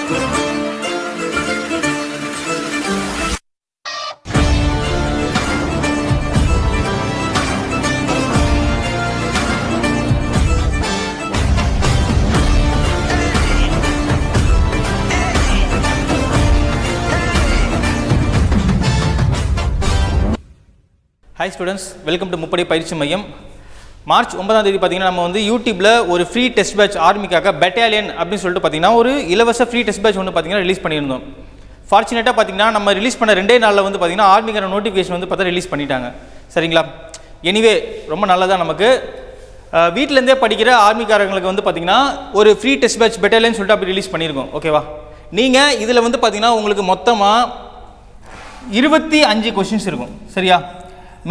Hi students, welcome to முப்படை பயிற்சி மையம். மார்ச் 9ஆம் தேதி பார்த்தீங்கன்னா நம்ம வந்து யூடியூப்ல ஒரு ஃப்ரீ டெஸ்ட் பேட்ச் ஆர்மிக்காக பெட்டாலியன் அப்படின்னு சொல்லிட்டு பார்த்தீங்கன்னா ஒரு இலவச ஃப்ரீ டெஸ்ட் பேட்ச் ஒன்று பார்த்தீங்கன்னா ரிலீஸ் பண்ணியிருந்தோம். ஃபார்ச்சுனேட்டாக பார்த்தீங்கன்னா நம்ம ரிலீஸ் பண்ண 2 நாளில் வந்து பார்த்தீங்கன்னா ஆர்மிக்கான நோட்டிஃபிகேஷன் வந்து பார்த்தா ரிலீஸ் பண்ணிட்டாங்க. சரிங்களா? எனிவே ரொம்ப நல்லதாக நமக்கு வீட்டிலேருந்தே படிக்கிற ஆர்மிக்காரங்களுக்கு வந்து பார்த்தீங்கன்னா ஒரு ஃப்ரீ டெஸ்ட் பேட்ச் பெட்டாலியன் சொல்லிட்டு அப்படி ரிலீஸ் பண்ணியிருக்கோம். ஓகேவா? நீங்கள் இதில் வந்து பார்த்தீங்கன்னா உங்களுக்கு மொத்தமாக 25 கொஷின்ஸ் இருக்கும். சரியா?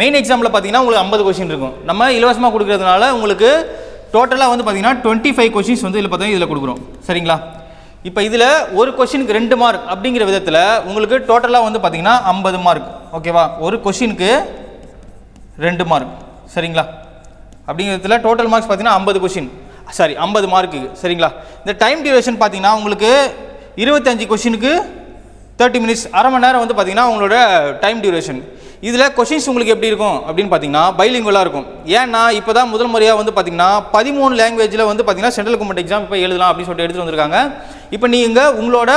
மெயின் எக்ஸாமில் பார்த்தீங்கன்னா உங்களுக்கு 50 கொஷின் இருக்கும். நம்ம இலவசமாக கொடுக்குறதுனால உங்களுக்கு டோட்டலாக வந்து பார்த்தீங்கன்னா 25 கொஷின்ஸ் வந்து இதில் பார்த்தீங்கன்னா இதில் கொடுக்குறோம். சரிங்களா? இப்போ இதில் ஒரு கொஷினுக்கு 2 மார்க் அப்படிங்கிற விதத்தில் உங்களுக்கு டோட்டலாக வந்து பார்த்தீங்கன்னா 50 மார்க். ஓகேவா? ஒரு கொஷினுக்கு 2 மார்க். சரிங்களா? அப்படிங்கிற விதத்தில் டோட்டல் மார்க்ஸ் பார்த்தீங்கன்னா 50 கொஷின் 50 மார்க்கு. சரிங்களா? இந்த டைம் டியூரேஷன் பார்த்தீங்கன்னா உங்களுக்கு 25 கொஷினுக்கு 30 மினிட்ஸ், அரை மணி நேரம் வந்து பார்த்தீங்கன்னா உங்களோட டைம் டியூரேஷன். இதில் கொஷின்ஸ் உங்களுக்கு எப்படி இருக்கும் அப்படின்னு பார்த்தீங்கன்னா பைலிங்குவலாக இருக்கும். ஏன்னா இப்போ தான் முதல் முறையாக வந்து பார்த்தீங்கன்னா 13 லாங்குவேஜில் வந்து பார்த்தீங்கன்னா சென்ட்ரல் கவர்மெண்ட் எக்ஸாம் இப்போ எழுதலாம் அப்படின்னு சொல்லிட்டு எடுத்துகிட்டு வந்திருக்காங்க. இப்போ நீங்கள் உங்களோட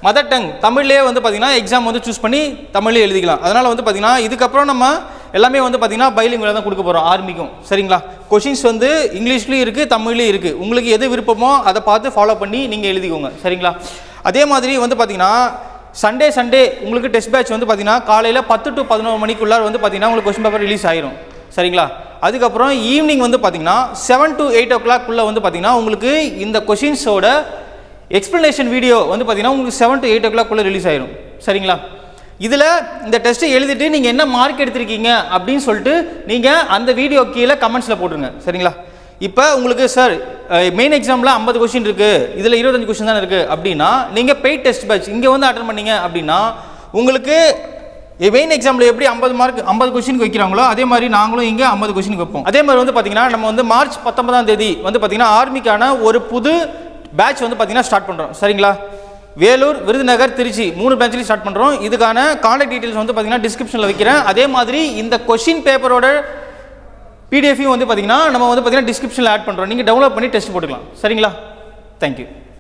மதர் டங் தமிழ்லேயே வந்து பார்த்தீங்கன்னா எக்ஸாம் வந்து சூஸ் பண்ணி தமிழ்லேயே எழுதிக்கலாம். அதனால் வந்து பார்த்தீங்கன்னா இதுக்கப்புறம் நம்ம எல்லாமே வந்து பார்த்தீங்கன்னா பைலிங்குவலாக தான் கொடுக்க போகிறோம் ஆர்மிக்கும். சரிங்களா? கொஷின்ஸ் வந்து இங்கிலீஷ்லேயும் இருக்குது, தமிழ்லேயும் இருக்குது. உங்களுக்கு எது விருப்பமோ அதை பார்த்து ஃபாலோ பண்ணி நீங்கள் எழுதிக்கோங்க. சரிங்களா? அதே மாதிரி வந்து பார்த்தீங்கன்னா சண்டே உங்களுக்கு டெஸ்ட் பேட்ச் வந்து பார்த்தீங்கன்னா காலையில் 10 to 11 மணிக்குள்ளார வந்து பார்த்தீங்கன்னா உங்களுக்கு கொஸ்டின் பேப்பர் ரிலீஸ் ஆயிரும். சரிங்களா? அதுக்கப்புறம் ஈவினிங் வந்து பார்த்தீங்கன்னா 7 to 8 o'clock வந்து பார்த்தீங்கன்னா உங்களுக்கு இந்த கொஷின்ஸோட எக்ஸ்ப்ளனேஷன் வீடியோ வந்து பார்த்தீங்கன்னா உங்களுக்கு 7 to 8 o'clock ரிலீஸ் ஆயிரும். சரிங்களா? இதில் இந்த டெஸ்ட்டை எழுதிட்டு நீங்கள் என்ன மார்க் எடுத்திருக்கீங்க அப்படின்னு சொல்லிட்டு நீங்கள் அந்த வீடியோ கீழே கமெண்ட்ஸில் போட்டுருங்க. சரிங்களா? இப்போ உங்களுக்கு சார் மெயின் எக்ஸாமில் 50 கொஷின் இருக்குது, இதில் 25 கொஷின் தான் இருக்குது அப்படின்னா நீங்கள் பெய்ட் டெஸ்ட் பேட்ச் இங்கே வந்து அட்டன் பண்ணீங்க அப்படின்னா உங்களுக்கு மெயின் எக்ஸாமில் எப்படி 50 மார்க் 50 கொஷினுக்கு வைக்கிறாங்களோ அதே மாதிரி நாங்களும் இங்கே 50 கொஷினுக்கு வைப்போம். அதே மாதிரி வந்து பார்த்தீங்கன்னா நம்ம வந்து மார்ச் 19ஆம் தேதி வந்து பார்த்தீங்கன்னா ஆர்மிக்கான ஒரு புது பேட்ச் வந்து பார்த்தீங்கன்னா ஸ்டார்ட் பண்ணுறோம். சரிங்களா? வேலூர், விருதுநகர், திருச்சி 3 பேட்ச்லையும் ஸ்டார்ட் பண்ணுறோம். இதுக்கான கான்டாக்ட் டீட்டெயில்ஸ் வந்து பார்த்தீங்கன்னா டிஸ்கிரிப்ஷனில் வைக்கிறேன். அதே மாதிரி இந்த கொஷின் பேப்பரோட பிடிஎஃபையும் வந்து பார்த்தீங்கன்னா நம்ம வந்து பார்த்தீங்கன்னா டிஸ்கிரிப்ஷனில் ஆட் பண்ணுறோம். நீங்கள் டவுன்லோட் பண்ணி டெஸ்ட் போட்டுக்கலாம். சரிங்களா? தேங்க்யூ.